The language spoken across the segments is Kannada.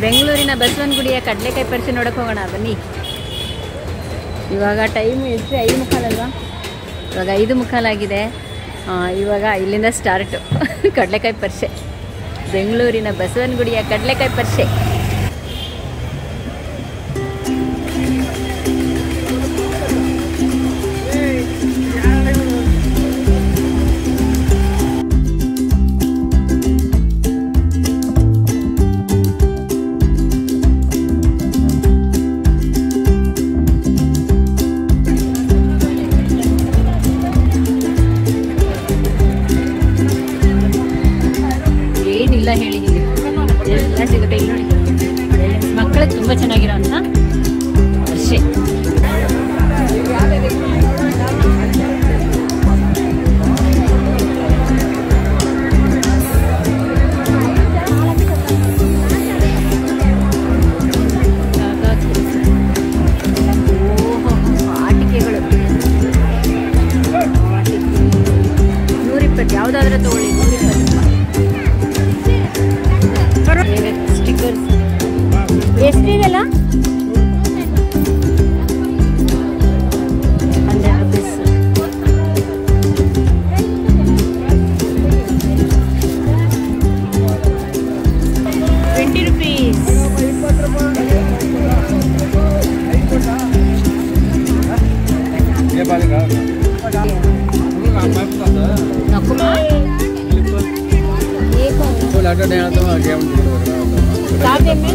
ಬೆಂಗಳೂರಿನ ಬಸವನಗುಡಿಯ ಕಡಲೆಕಾಯಿ ಪರಿಷೆ ನೋಡಕ್ಕೆ ಹೋಗೋಣ ಬನ್ನಿ. ಇವಾಗ ಟೈಮು ಎಷ್ಟು 5:15 ಅಲ್ವಾ? ಇವಾಗ 5:15 ಆಗಿದೆ. ಇವಾಗ ಇಲ್ಲಿಂದ ಸ್ಟಾರ್ಟು ಕಡಲೆಕಾಯಿ ಪರಿಷೆ. ಬೆಂಗಳೂರಿನ ಬಸವನಗುಡಿಯ ಕಡಲೆಕಾಯಿ ಪರಿಷೆ. ಏನಿಲ್ಲ ಹೇಳಿದ್ದೀನಿ, ಎಲ್ಲ ಸಿಗುತ್ತೆ ಇಲ್ಲಿ ನೋಡಿ. ಮಕ್ಕಳಿಗೆ ತುಂಬ ಚೆನ್ನಾಗಿರೋಂಥ ಪರಿಷೆ. ಆಟಿಕೆಗಳು 120, ಯಾವುದಾದ್ರೂ ತಗೊಳ್ಳಿ 120 ರೂಪಾಯಿ. ಸ್ಟಿಕ್ಕರ್ಸ್ ಎಷ್ಟಿದೆಲ್ಲ? 100 ರೂಪೀಸ್. ₹20. ₹10.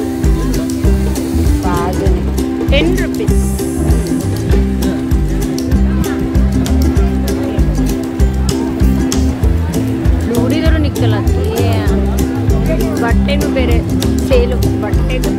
ನೋಡಿದರೂ ನಿಕ್ಕಲ್ಲ. ಬಟ್ಟೆನೂ ಬೇರೆ ಸೇಲು ಬಟ್ಟೆದು.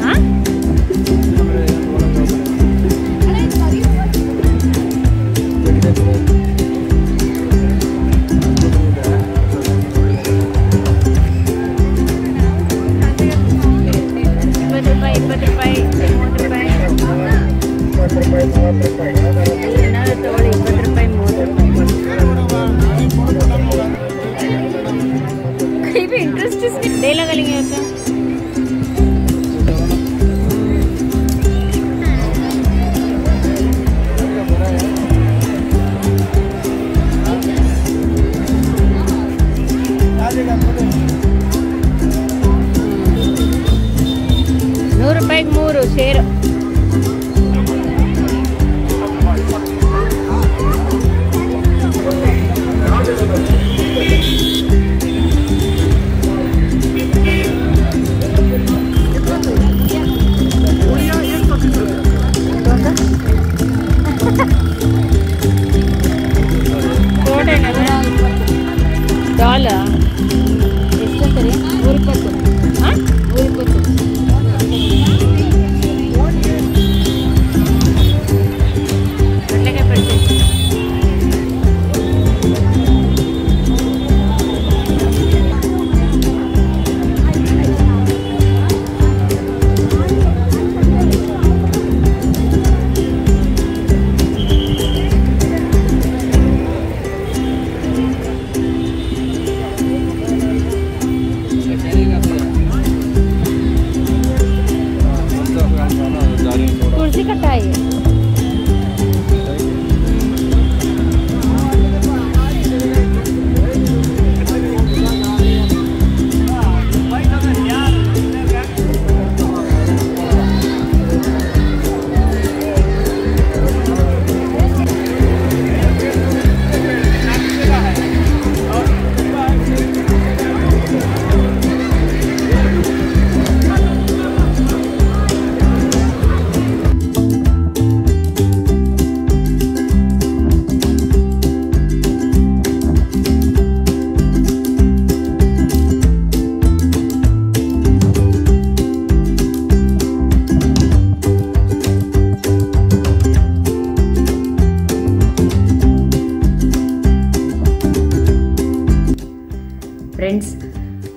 इंटरेस्ट डे लगा लेंगे होता। ₹100 3 ಸೇರು. $1 ಎಷ್ಟು ಸರಿ? 120. ಹಾಂ 120. ಕಡಲೆಕಾಯಿ ಪರಿಷೆ. कुर्सी कटाई है। ಫ್ರೆಂಡ್ಸ್,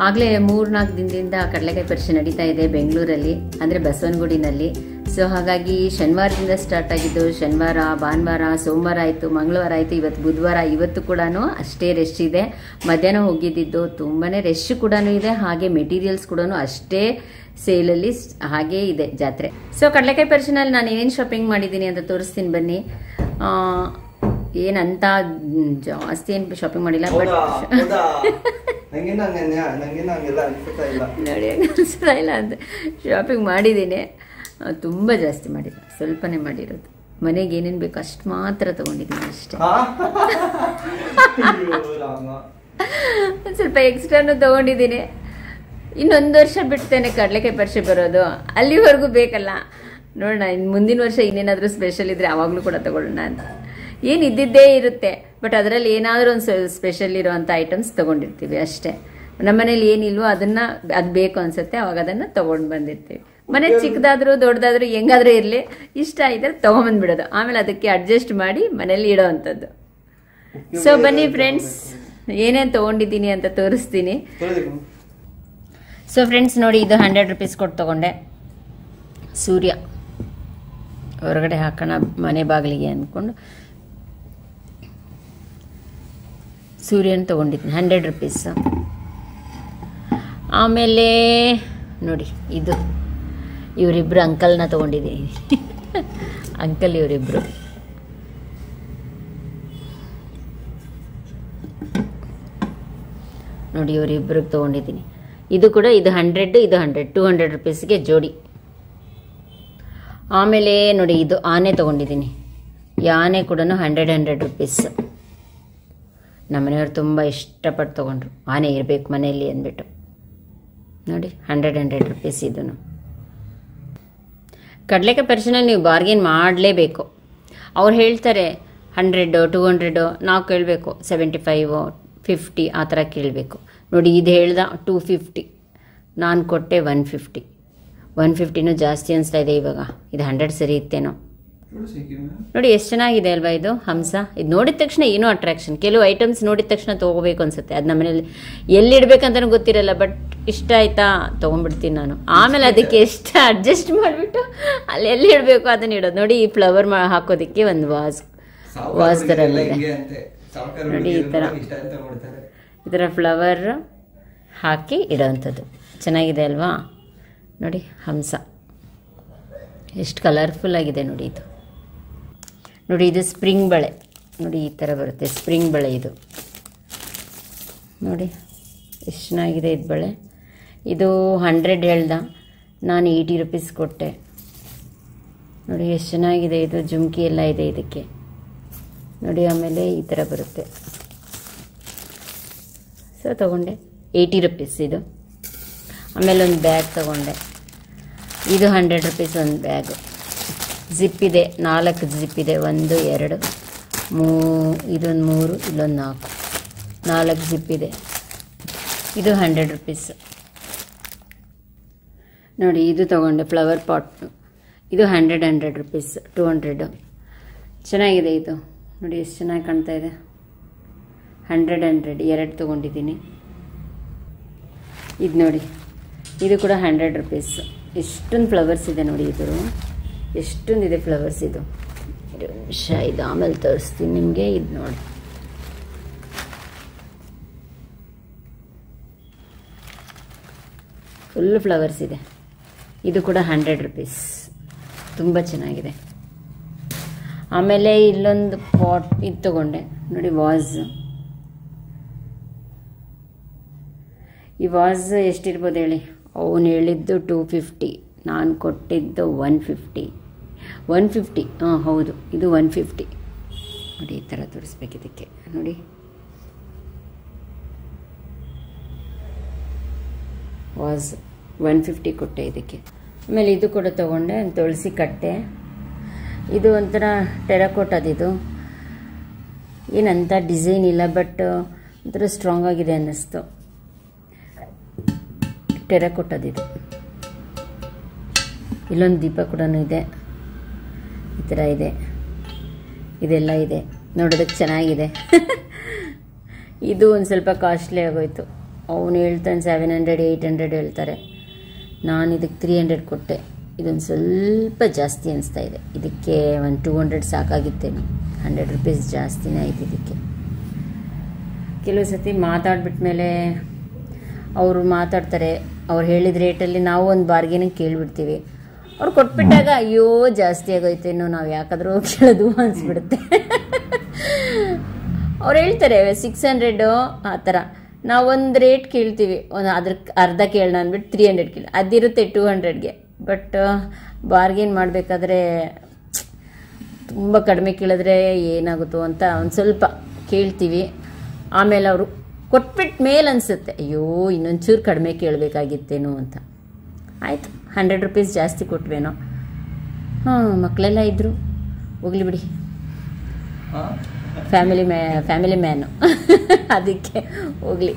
ಆಗಲೇ 3-4 ದಿನದಿಂದ ಕಡಲೆಕಾಯಿ ಪರಿಷೆ ನಡೀತಾ ಇದೆ ಬೆಂಗಳೂರಲ್ಲಿ, ಅಂದರೆ ಬಸವನಗುಡಿನಲ್ಲಿ. ಸೊ ಹಾಗಾಗಿ ಶನಿವಾರದಿಂದ ಸ್ಟಾರ್ಟ್ ಆಗಿದ್ದು, ಶನಿವಾರ, ಭಾನುವಾರ, ಸೋಮವಾರ ಆಯಿತು, ಮಂಗಳವಾರ ಆಯಿತು, ಇವತ್ತು ಬುಧವಾರ. ಇವತ್ತು ಕೂಡ ಅಷ್ಟೇ ರಶ್ ಇದೆ. ಮಧ್ಯಾಹ್ನ ಹೋಗಿದ್ದಿದ್ದು ತುಂಬಾ ರಶ್ ಕೂಡ ಇದೆ. ಹಾಗೆ ಮೆಟೀರಿಯಲ್ಸ್ ಕೂಡ ಅಷ್ಟೇ ಸೇಲಲ್ಲಿ ಹಾಗೇ ಇದೆ ಜಾತ್ರೆ. ಸೊ ಕಡಲೆಕಾಯಿ ಪರಿಷನಲ್ಲಿ ನಾನು ಏನೇನು ಶಾಪಿಂಗ್ ಮಾಡಿದ್ದೀನಿ ಅಂತ ತೋರಿಸ್ತೀನಿ ಬನ್ನಿ. ಏನಂತ ಜಾಸ್ತಿ ಏನು ಶಾಪಿಂಗ್ ಮಾಡಿಲ್ಲ, ಬಟ್ ನೋಡಿ ಅನಿಸ್ತಾ ಇಲ್ಲ ಅಂತ ಶಾಪಿಂಗ್ ಮಾಡಿದ್ದೀನಿ. ತುಂಬ ಜಾಸ್ತಿ ಮಾಡಿಲ್ಲ, ಸ್ವಲ್ಪನೇ ಮಾಡಿರೋದು. ಮನೆಗೆ ಏನೇನು ಬೇಕು ಅಷ್ಟು ಮಾತ್ರ ತಗೊಂಡಿದ್ದೀನಿ ಅಷ್ಟೇ. ಒಂದು ಸ್ವಲ್ಪ ಎಕ್ಸ್ಟ್ರಾನು ತಗೊಂಡಿದ್ದೀನಿ. ಇನ್ನೊಂದು ವರ್ಷ ಬಿಡ್ತೇನೆ ಕಡಲೆಕಾಯಿ ಪರಿಷೆ ಬರೋದು, ಅಲ್ಲಿವರೆಗೂ ಬೇಕಲ್ಲ. ನೋಡೋಣ ಇನ್ನು ಮುಂದಿನ ವರ್ಷ ಇನ್ನೇನಾದರೂ ಸ್ಪೆಷಲ್ ಇದ್ದರೆ ಆವಾಗಲೂ ಕೂಡ ತಗೊಳ್ಳೋಣ ಅಂತ. ಏನು ಇದ್ದಿದ್ದೇ ಇರುತ್ತೆ, ಬಟ್ ಅದರಲ್ಲಿ ಏನಾದರೂ ಒಂದು ಸ್ಪೆಷಲ್ ಇರೋವಂಥ ಐಟಮ್ಸ್ ತೊಗೊಂಡಿರ್ತೀವಿ ಅಷ್ಟೇ. ನಮ್ಮನೇಲಿ ಏನಿಲ್ವೋ ಅದನ್ನು ಅದು ಬೇಕು ಅನಿಸುತ್ತೆ, ಅವಾಗ ಅದನ್ನು ತೊಗೊಂಡು ಬಂದಿರ್ತೀವಿ. ಮನೆ ಚಿಕ್ಕದಾದರೂ ದೊಡ್ಡದಾದರೂ ಹೆಂಗಾದರೂ ಇರಲಿ, ಇಷ್ಟ ಇದ್ದರೆ ತೊಗೊಂಬಂದ್ಬಿಡೋದು, ಆಮೇಲೆ ಅದಕ್ಕೆ ಅಡ್ಜಸ್ಟ್ ಮಾಡಿ ಮನೇಲಿ ಇಡೋ ಅಂಥದ್ದು. ಸೊ ಬನ್ನಿ ಫ್ರೆಂಡ್ಸ್, ಏನೇನು ತೊಗೊಂಡಿದ್ದೀನಿ ಅಂತ ತೋರಿಸ್ತೀನಿ. ಸೊ ಫ್ರೆಂಡ್ಸ್ ನೋಡಿ, ಇದು 100 ರೂಪೀಸ್ ಕೊಟ್ಟು ತೊಗೊಂಡೆ. ಸೂರ್ಯ ಹೊರಗಡೆ ಹಾಕೋಣ ಮನೆ ಬಾಗಿಲಿಗೆ ಅಂದ್ಕೊಂಡು ಸೂರ್ಯನ ತೊಗೊಂಡಿದ್ದೀನಿ, 100 ರೂಪೀಸ್. ಆಮೇಲೆ ನೋಡಿ, ಇದು ಇವರಿಬ್ಬರು ಅಂಕಲ್ನ ತೊಗೊಂಡಿದ್ದೀನಿ. ಅಂಕಲ್ ಇವರಿಬ್ಬರು ನೋಡಿ, ಇವರಿಬ್ಬರಿಗೆ ತೊಗೊಂಡಿದ್ದೀನಿ. ಇದು ಕೂಡ ಇದು 100, ಇದು 100, 200 ರೂಪೀಸ್ಗೆ ಜೋಡಿ. ಆಮೇಲೆ ನೋಡಿ, ಇದು ಆನೆ ತೊಗೊಂಡಿದ್ದೀನಿ. ಈ ಆನೆ ಕೂಡ 100 ರೂಪೀಸ್. ನಮ್ಮನೆಯವ್ರು ತುಂಬ ಇಷ್ಟಪಟ್ಟು ತೊಗೊಂಡ್ರು, ಆನೆ ಇರಬೇಕು ಮನೆಯಲ್ಲಿ ಅಂದ್ಬಿಟ್ಟು. ನೋಡಿ 100 ರೂಪೀಸ್. ಇದನ್ನು ಕಡಲೆಕಾಯಿ ಪರಿಷೆನಲ್ಲಿ ನೀವು ಬಾರ್ಗೇನ್ ಮಾಡಲೇಬೇಕು. ಅವ್ರು ಹೇಳ್ತಾರೆ 100, 200, ನಾವು ಕೇಳಬೇಕು 75, 50 ಆ ಥರ ಕೇಳಬೇಕು. ನೋಡಿ ಇದು ಹೇಳ್ದ 250, ನಾನು ಕೊಟ್ಟೆ 150. 150ನೂ ಜಾಸ್ತಿ ಅನಿಸ್ತಾ ಇದೆ ಇವಾಗ. ಇದು 100 ಸರಿ ಇತ್ತೇನೋ. ನೋಡಿ ಎಷ್ಟು ಚೆನ್ನಾಗಿದೆ ಅಲ್ವಾ ಇದು ಹಂಸ. ಇದು ನೋಡಿದ ತಕ್ಷಣ ಏನೋ ಅಟ್ರಾಕ್ಷನ್. ಕೆಲವು ಐಟಮ್ಸ್ ನೋಡಿದ ತಕ್ಷಣ ತೊಗೋಬೇಕು ಅನ್ಸುತ್ತೆ. ಅದು ನಮ್ಮನೇಲಿ ಎಲ್ಲಿಡ್ಬೇಕಂತನೂ ಗೊತ್ತಿರಲ್ಲ, ಬಟ್ ಇಷ್ಟ ಆಯ್ತಾ ತೊಗೊಂಡ್ಬಿಡ್ತೀನಿ ನಾನು. ಆಮೇಲೆ ಅದಕ್ಕೆ ಎಷ್ಟು ಅಡ್ಜಸ್ಟ್ ಮಾಡಿಬಿಟ್ಟು ಅಲ್ಲಿ ಎಲ್ಲಿ ಇಡಬೇಕು ಅದನ್ನ ಇಡೋದು. ನೋಡಿ ಈ ಫ್ಲವರ್ ಹಾಕೋದಕ್ಕೆ ಒಂದು ವಾಸ್ ಥರ ನೋಡಿ, ಈ ಥರ ಫ್ಲವರ್ ಹಾಕಿ ಇಡೋವಂಥದ್ದು ಚೆನ್ನಾಗಿದೆ ಅಲ್ವಾ. ನೋಡಿ ಹಂಸ ಎಷ್ಟು ಕಲರ್ಫುಲ್ ಆಗಿದೆ ನೋಡಿ. ಇದು ನೋಡಿ, ಇದು ಸ್ಪ್ರಿಂಗ್ ಬಳೆ. ನೋಡಿ ಈ ಥರ ಬರುತ್ತೆ ಸ್ಪ್ರಿಂಗ್ ಬಳೆ. ಇದು ನೋಡಿ ಎಷ್ಟು ಚೆನ್ನಾಗಿದೆ ಇದು ಬಳೆ. ಇದು 100 ಹೇಳ್ದ, ನಾನು 80 ರೂಪೀಸ್ ಕೊಟ್ಟೆ. ನೋಡಿ ಎಷ್ಟು ಚೆನ್ನಾಗಿದೆ ಇದು. ಜುಮ್ಕಿ ಎಲ್ಲ ಇದೆ ಇದಕ್ಕೆ ನೋಡಿ. ಆಮೇಲೆ ಈ ಥರ ಬರುತ್ತೆ. ಸೊ ತೊಗೊಂಡೆ 80 ರೂಪೀಸ್ ಇದು. ಆಮೇಲೆ ಒಂದು ಬ್ಯಾಗ್ ತೊಗೊಂಡೆ. ಇದು 100 ರೂಪೀಸ್ ಒಂದು ಬ್ಯಾಗು. ಜಿಪ್ ಇದೆ, 4 ಜಿಪ್ ಇದೆ. 1, 2, 3, ಇದೊಂದು 3, ಇಲ್ಲೊಂದು 4 ಜಿಪ್ ಇದೆ. ಇದು 100 ರೂಪೀಸ್. ನೋಡಿ ಇದು ತೊಗೊಂಡೆ ಫ್ಲವರ್ ಪಾಟ್. ಇದು 100 ರೂಪೀಸ್. 200 ಚೆನ್ನಾಗಿದೆ ಇದು. ನೋಡಿ ಎಷ್ಟು ಚೆನ್ನಾಗಿ ಕಾಣ್ತಾ ಇದೆ. 100 2 ತೊಗೊಂಡಿದ್ದೀನಿ. ಇದು ನೋಡಿ, ಇದು ಕೂಡ 100 ರೂಪೀಸ್. ಎಷ್ಟೊಂದು ಫ್ಲವರ್ಸ್ ಇದೆ ನೋಡಿ. ಇದು ಎಷ್ಟೊಂದಿದೆ ಫ್ಲವರ್ಸ್. ಇದು ನಿಮಿಷ, ಇದು ಆಮೇಲೆ ತೋರಿಸ್ತೀನಿ ನಿಮಗೆ. ಇದು ನೋಡಿ, ಫುಲ್ ಫ್ಲವರ್ಸ್ ಇದೆ. ಇದು ಕೂಡ 100 ರೂಪೀಸ್. ತುಂಬ ಚೆನ್ನಾಗಿದೆ. ಆಮೇಲೆ ಇಲ್ಲೊಂದು ಪಾಟ್ ಇದು ತೊಗೊಂಡೆ ನೋಡಿ, ವಾಸ್. ಈ ವಾಸ್ ಎಷ್ಟಿರ್ಬೋದು ಹೇಳಿ? ಅವನು ಹೇಳಿದ್ದು 250, ನಾನು ಕೊಟ್ಟಿದ್ದು 150. 150, ಹಾಂ ಹೌದು, ಇದು 150. ನೋಡಿ ಈ ಥರ ತೋರಿಸ್ಬೇಕು ಇದಕ್ಕೆ. ನೋಡಿ ವಾಸ್ 150 ಕೊಟ್ಟೆ ಇದಕ್ಕೆ. ಆಮೇಲೆ ಇದು ಕೂಡ ತೊಗೊಂಡೆ, ತುಳಸಿ ಕಟ್ಟೆ. ಇದು ಒಂಥರ ಟೆರಕೋಟದಿದು. ಏನಂತ ಡಿಸೈನ್ ಇಲ್ಲ, ಬಟ್ ಒಂಥರ ಸ್ಟ್ರಾಂಗ್ ಆಗಿದೆ ಅನ್ನಿಸ್ತು. ಟೆರಕೋಟದಿದು. ಇಲ್ಲೊಂದು ದೀಪ ಕೂಡ ಇದೆ, ಈ ಥರ ಇದೆ. ಇದೆಲ್ಲ ಇದೆ, ನೋಡೋದಕ್ಕೆ ಚೆನ್ನಾಗಿದೆ. ಇದು ಒಂದು ಸ್ವಲ್ಪ ಕಾಸ್ಟ್ಲಿ ಆಗೋಯ್ತು. ಅವನು ಹೇಳ್ತಾನೆ 700 800 ಹೇಳ್ತಾರೆ. ನಾನು ಇದಕ್ಕೆ 300 ಕೊಟ್ಟೆ. ಇದೊಂದು ಸ್ವಲ್ಪ ಜಾಸ್ತಿ ಅನಿಸ್ತಾ ಇದೆ. ಇದಕ್ಕೆ ಒಂದು 200 ಸಾಕಾಗಿತ್ತೇನು, 100 ರೂಪೀಸ್ ಜಾಸ್ತಿನೇ ಆಯ್ತು ಇದಕ್ಕೆ. ಕೆಲವು ಸತಿ ಮಾತಾಡ್ಬಿಟ್ಮೇಲೆ ಅವರು ಮಾತಾಡ್ತಾರೆ, ಅವ್ರು ಹೇಳಿದ ರೇಟಲ್ಲಿ ನಾವು ಒಂದು ಬಾರ್ಗೇನಿಂಗ್ ಕೇಳಿಬಿಡ್ತೀವಿ. ಅವ್ರು ಕೊಟ್ಬಿಟ್ಟಾಗ ಅಯ್ಯೋ ಜಾಸ್ತಿ ಆಗೋಯ್ತೇನೋ, ನಾವು ಯಾಕಾದ್ರೂ ಕೇಳೋದು ಅನಿಸ್ಬಿಡುತ್ತೆ. ಅವ್ರು ಹೇಳ್ತಾರೆ 600 ಆ ಥರ, ನಾವೊಂದು ರೇಟ್ ಕೇಳ್ತೀವಿ, ಅದ್ರ ಅರ್ಧ ಕೇಳೋಣ ಅಂದ್ಬಿಟ್ಟು 300 ಕೇಳಿ, ಅದಿರುತ್ತೆ 200ಗೆ. ಬಟ್ ಬಾರ್ಗೇನ್ ಮಾಡಬೇಕಾದ್ರೆ ತುಂಬ ಕಡಿಮೆ ಕೇಳಿದ್ರೆ ಏನಾಗುತ್ತೋ ಅಂತ ಒಂದು ಸ್ವಲ್ಪ ಕೇಳ್ತೀವಿ. ಆಮೇಲೆ ಅವರು ಕೊಟ್ಬಿಟ್ಟ ಮೇಲೆ ಅನಿಸುತ್ತೆ ಅಯ್ಯೋ ಇನ್ನೊಂಚೂರು ಕಡಿಮೆ ಕೇಳಬೇಕಾಗಿತ್ತೇನೋ ಅಂತ. ಆಯಿತು 100 ರೂಪೀಸ್ ಜಾಸ್ತಿ ಕೊಟ್ವೇನೋ. ಮಕ್ಕಳೆಲ್ಲ ಇದ್ದರು, ಹೋಗ್ಲಿ ಬಿಡಿ, ಫ್ಯಾಮಿಲಿ ಮ್ಯಾನು ಅದಕ್ಕೆ ಹೋಗಲಿ.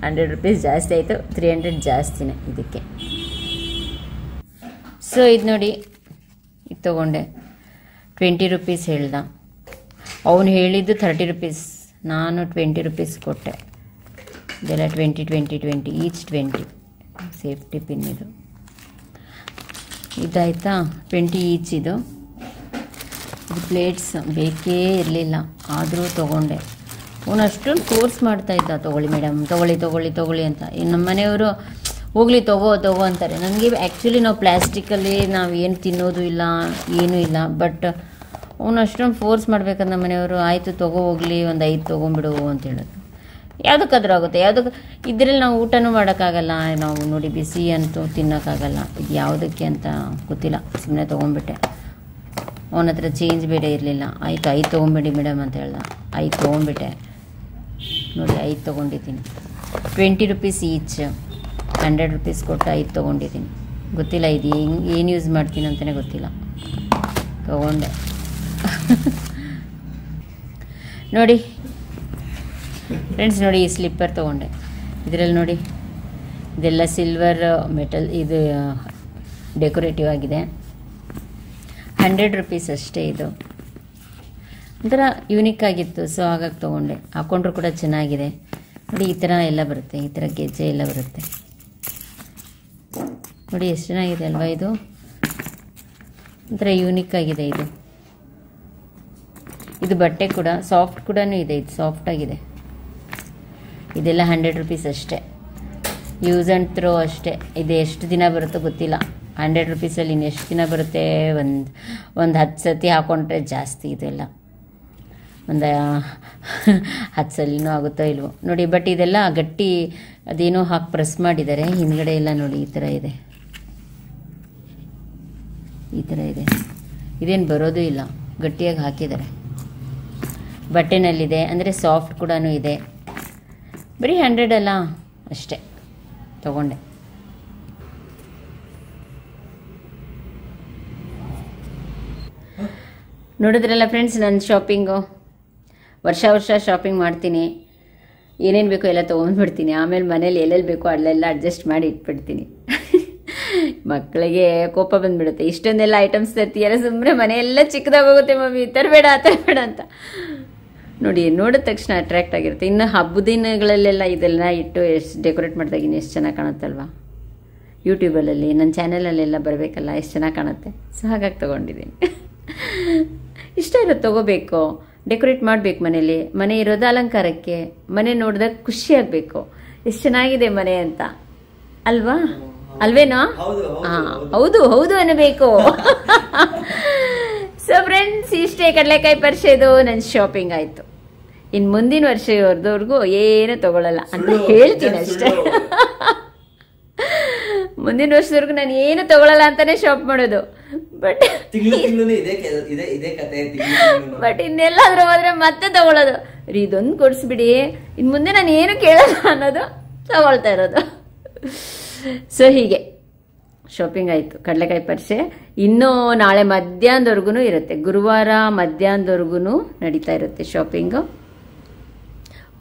100 ರೂಪೀಸ್ ಜಾಸ್ತಿ ಆಯಿತು, 300 ಜಾಸ್ತಿನೇ ಇದಕ್ಕೆ. ಸೊ ಇದು ನೋಡಿ, ಇದು ತೊಗೊಂಡೆ. 20 ರೂಪೀಸ್ ಹೇಳ್ದ, ಅವನು ಹೇಳಿದ್ದು 30 ರೂಪೀಸ್, ನಾನು 20 ರೂಪೀಸ್ ಕೊಟ್ಟೆ. ಇದೆಲ್ಲ 20 ಈಚ್ 20 ಸೇಫ್ಟಿ ಪಿನ್ ಇದು. ಇದಾಯ್ತಾ, 20 ಈಚ್ ಇದು ಪ್ಲೇಟ್ಸ್ ಬೇಕೇ ಇರಲಿಲ್ಲ, ಆದರೂ ತೊಗೊಂಡೆ. ಅವನು ಅಷ್ಟೊಂದು ಫೋರ್ಸ್ ಮಾಡ್ತಾಯಿದ್ದ, ತೊಗೊಳ್ಳಿ ಮೇಡಮ್, ತೊಗೊಳ್ಳಿ ಅಂತ. ಇನ್ನು ನಮ್ಮ ಮನೆಯವರು ಹೋಗಲಿ ತಗೋ ಅಂತಾರೆ. ನನಗೆ ಆ್ಯಕ್ಚುಲಿ ನಾವು ಪ್ಲ್ಯಾಸ್ಟಿಕಲ್ಲಿ ನಾವು ಏನು ತಿನ್ನೋದು ಇಲ್ಲ, ಏನೂ ಇಲ್ಲ. ಬಟ್ ಅವನು ಅಷ್ಟೊಂದು ಫೋರ್ಸ್ ಮಾಡ್ಬೇಕಂದ್ರೆ ನಮ್ಮ ಮನೆಯವರು ಆಯಿತು ಹೋಗಲಿ, ಒಂದು 5 ತೊಗೊಂಬಿಡು ಅಂತ ಹೇಳೋದು. ಯಾವುದಕ್ಕಾದ್ರೂ ಆಗುತ್ತೆ, ಇದರಲ್ಲಿ ನಾವು ಊಟನೂ ಮಾಡೋಕ್ಕಾಗಲ್ಲ, ನಾವು ನೋಡಿ ಬಿಸಿ ಅಂತೂ ತಿನ್ನೋಕ್ಕಾಗಲ್ಲ. ಇದು ಯಾವುದಕ್ಕೆ ಅಂತ ಗೊತ್ತಿಲ್ಲ, ಸುಮ್ಮನೆ ತೊಗೊಂಡ್ಬಿಟ್ಟೆ. ಅವನ ಹತ್ರ ಚೇಂಜ್ ಬೇರೆ ಇರಲಿಲ್ಲ. ಆಯಿತು 5 ತೊಗೊಂಬಿಡಿ ಮೇಡಮ್ ಅಂತ ಹೇಳ್ದ, 5 ತೊಗೊಂಡ್ಬಿಟ್ಟೆ. ನೋಡಿ 5 ತೊಗೊಂಡಿದ್ದೀನಿ. 20 ರೂಪೀಸ್ ಈಚ್, 100 ರೂಪೀಸ್ ಕೊಟ್ಟು 5 ತೊಗೊಂಡಿದ್ದೀನಿ. ಗೊತ್ತಿಲ್ಲ ಇದು ಏನು ಯೂಸ್ ಮಾಡ್ತೀನಿ ಅಂತಲೇ ಗೊತ್ತಿಲ್ಲ, ತೊಗೊಂಡೆ. ನೋಡಿ ಫ್ರೆಂಡ್ಸ್, ನೋಡಿ ಈ ಸ್ಲಿಪ್ಪರ್ ತೊಗೊಂಡೆ. ಇದರಲ್ಲಿ ನೋಡಿ, ಇದೆಲ್ಲ ಸಿಲ್ವರ್ ಮೆಟಲ್, ಇದು ಡೆಕೋರೇಟಿವ್ ಆಗಿದೆ. 100 ರೂಪೀಸ್ ಅಷ್ಟೇ. ಇದು ಒಂಥರ ಯೂನಿಕ್ ಆಗಿತ್ತು, ಸೊ ಹಾಗಾಗಿ ತೊಗೊಂಡೆ. ಹಾಕೊಂಡ್ರು ಕೂಡ ಚೆನ್ನಾಗಿದೆ. ನೋಡಿ ಈ ಥರ ಎಲ್ಲ ಬರುತ್ತೆ, ಈ ಥರ ಗೆಜ್ಜೆ ಎಲ್ಲ ಬರುತ್ತೆ. ನೋಡಿ ಎಷ್ಟು ಚೆನ್ನಾಗಿದೆ ಅಲ್ವಾ ಇದು, ಒಂಥರ ಯೂನಿಕ್ ಆಗಿದೆ ಇದು. ಇದು ಬಟ್ಟೆ ಕೂಡ ಸಾಫ್ಟ್ ಕೂಡ ಇದೆ, ಇದು ಸಾಫ್ಟ್ ಆಗಿದೆ. ಇದೆಲ್ಲ 100 ರೂಪೀಸ್ ಅಷ್ಟೇ, ಯೂಸ್ ಆ್ಯಂಡ್ ಥ್ರೋ ಅಷ್ಟೇ. ಇದು ಎಷ್ಟು ದಿನ ಬರುತ್ತೋ ಗೊತ್ತಿಲ್ಲ. 100 ರೂಪೀಸಲ್ಲಿ ಇನ್ನೆಷ್ಟು ದಿನ ಬರುತ್ತೆ, ಒಂದು 10 ಸತಿ ಹಾಕೊಂಡ್ರೆ ಜಾಸ್ತಿ. ಇದೆಲ್ಲ ಒಂದು 10 ಸಲಿನೂ ಆಗುತ್ತೋ ಇಲ್ವೋ ನೋಡಿ. ಬಟ್ ಇದೆಲ್ಲ ಗಟ್ಟಿ, ಅದೇನೋ ಹಾಕಿ ಪ್ರೆಸ್ ಮಾಡಿದ್ದಾರೆ. ಹಿಂದ್ಗಡೆ ಎಲ್ಲ ನೋಡಿ ಈ ಥರ ಇದೆ, ಈ ಥರ ಇದೆ. ಇದೇನು ಬರೋದು ಇಲ್ಲ, ಗಟ್ಟಿಯಾಗಿ ಹಾಕಿದ್ದಾರೆ. ಬಟ್ಟೆನಲ್ಲಿದೆ, ಅಂದರೆ ಸಾಫ್ಟ್ ಕೂಡ ಇದೆ. ಬರೀ 100 ಅಲ್ಲ, ಅಷ್ಟೇ ತಗೊಂಡೆ. ನೋಡಿದ್ರಲ್ಲ ಫ್ರೆಂಡ್ಸ್, ನನ್ನ ಶಾಪಿಂಗು. ವರ್ಷ ಶಾಪಿಂಗ್ ಮಾಡ್ತೀನಿ, ಏನೇನು ಬೇಕೋ ಎಲ್ಲ ತೊಗೊಂಡ್ಬಿಡ್ತೀನಿ. ಆಮೇಲೆ ಮನೇಲಿ ಎಲ್ಲೆಲ್ಲಿ ಬೇಕೋ ಅಲ್ಲೆಲ್ಲ ಅಡ್ಜಸ್ಟ್ ಮಾಡಿ ಇಟ್ಬಿಡ್ತೀನಿ. ಮಕ್ಕಳಿಗೆ ಕೋಪ ಬಂದುಬಿಡುತ್ತೆ, ಇಷ್ಟೊಂದೆಲ್ಲ ಐಟಮ್ಸ್ ತರ್ತೀಯಲ್ಲ, ಸುಮ್ಮನೆ ಮನೆಯೆಲ್ಲ ಚಿಕ್ಕದಾಗೋಗುತ್ತೆ ಮಮ್ಮಿ, ತರಬೇಡ ಅಂತ. ನೋಡಿ, ನೋಡಿದ ತಕ್ಷಣ ಅಟ್ರಾಕ್ಟ್ ಆಗಿರುತ್ತೆ. ಇನ್ನು ಹಬ್ಬದ ದಿನಗಳಲ್ಲೆಲ್ಲ ಇದೆಲ್ಲ ಇಟ್ಟು ಎಷ್ಟು ಡೆಕೋರೇಟ್ ಮಾಡಿದಾಗ ಇನ್ನು ಎಷ್ಟು ಚೆನ್ನಾಗಿ ಕಾಣುತ್ತಲ್ವ. ಯೂಟ್ಯೂಬಲ್ಲಿ ನನ್ನ ಚಾನಲಲ್ಲೆಲ್ಲ ಬರಬೇಕಲ್ಲ, ಎಷ್ಟು ಚೆನ್ನಾಗಿ ಕಾಣುತ್ತೆ. ಸೊ ಹಾಗಾಗಿ ತೊಗೊಂಡಿದ್ದೀನಿ. ಇಷ್ಟ ಇರೋದು ತೊಗೋಬೇಕು, ಡೆಕೋರೇಟ್ ಮಾಡಬೇಕು ಮನೇಲಿ. ಮನೆ ಇರೋದು ಅಲಂಕಾರಕ್ಕೆ, ಮನೆ ನೋಡಿದಾಗ ಖುಷಿ ಆಗಬೇಕು, ಎಷ್ಟು ಚೆನ್ನಾಗಿದೆ ಮನೆ ಅಂತ ಅಲ್ವೇನೋ? ಹೌದು ಅನ್ನಬೇಕು. ಸೊ ಫ್ರೆಂಡ್ಸ್, ಇಷ್ಟೇ ಕಡಲೆಕಾಯಿ ಪರಿಷೆದು ನನ್ನ ಶಾಪಿಂಗ್ ಆಯಿತು. ಇನ್ನು ಮುಂದಿನ ವರ್ಷದವರೆಗೂ ಏನು ತಗೊಳ್ಳಲ್ಲ ಅಂತ ಹೇಳ್ತೀನಿ ಅಷ್ಟೇ. ಮುಂದಿನ ವರ್ಷದವರೆಗೂ ನಾನು ಏನು ತಗೊಳ್ಳಲ್ಲ ಅಂತಾನೆ ಶಾಪ್ ಮಾಡೋದು. ಬಟ್ ಇನ್ನೆಲ್ಲಾದ್ರೂ ಹೋದ್ರೆ ಮತ್ತೆ ತಗೊಳ್ಳೋದು. ಇದೊಂದು ಕೊಡಿಸ್ಬಿಡಿ, ಇನ್ನು ಮುಂದೆ ನಾನು ಏನು ಕೇಳಲ್ಲ ಅನ್ನೋದು ತಗೊಳ್ತಾ ಇರೋದು. ಸೊ ಹೀಗೆ ಶಾಪಿಂಗ್ ಆಯಿತು. ಕಡಲೆಕಾಯಿ ಪರಿಷೆ ಇನ್ನೂ ನಾಳೆ ಮಧ್ಯಾಹ್ನದವರೆಗೂ ಇರುತ್ತೆ, ಗುರುವಾರ ಮಧ್ಯಾಹ್ನದವರೆಗೂ ನಡೀತಾ ಇರುತ್ತೆ ಶಾಪಿಂಗು.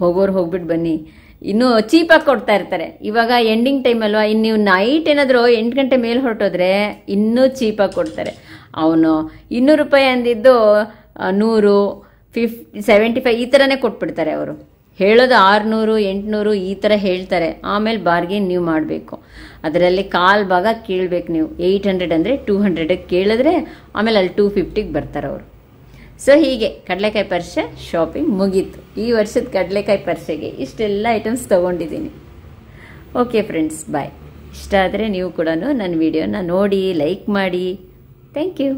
ಹೋಗೋರು ಹೋಗ್ಬಿಟ್ಟು ಬನ್ನಿ. ಇನ್ನೂ ಚೀಪಾಗಿ ಕೊಡ್ತಾ ಇರ್ತಾರೆ. ಇವಾಗ ಎಂಡಿಂಗ್ ಟೈಮ್ ಅಲ್ವಾ, ಇನ್ನು ನೀವು ನೈಟ್ ಏನಾದರೂ 8 ಗಂಟೆ ಮೇಲೆ ಹೊರಟೋದ್ರೆ ಇನ್ನೂ ಚೀಪಾಗಿ ಕೊಡ್ತಾರೆ. ಅವನು 200 ರೂಪಾಯಿ ಅಂದಿದ್ದು 100, 50, 75 ಈ ಥರನೇ ಕೊಟ್ಬಿಡ್ತಾರೆ ಅವರು. ಹೇಳೋದು 600 800 ಈ ಥರ ಹೇಳ್ತಾರೆ. ಆಮೇಲೆ ಬಾರ್ಗೇನ್ ನೀವು ಮಾಡಬೇಕು. ಅದರಲ್ಲಿ ಕಾಲು ಭಾಗ ಕೇಳಬೇಕು ನೀವು. 800 ಅಂದರೆ 200ಕ್ಕೆ ಕೇಳಿದ್ರೆ ಆಮೇಲೆ ಅಲ್ಲಿ 250ಗೆ ಬರ್ತಾರೆ ಅವರು. ಸೊ ಹೀಗೆ ಕಡಲೆಕಾಯಿ ಪರ್ಸೆ ಶಾಪಿಂಗ್ ಮುಗೀತು. ಈ ವರ್ಷದ ಕಡಲೆಕಾಯಿ ಪರ್ಸೆಗೆ ಇಷ್ಟೆಲ್ಲ ಐಟಮ್ಸ್ ತೊಗೊಂಡಿದ್ದೀನಿ. Okay friends, bye. ಇಷ್ಟ ಆದರೆ ನೀವು ಕೂಡ ನನ್ನ ವಿಡಿಯೋನ ನೋಡಿ ಲೈಕ್ ಮಾಡಿ. Thank you.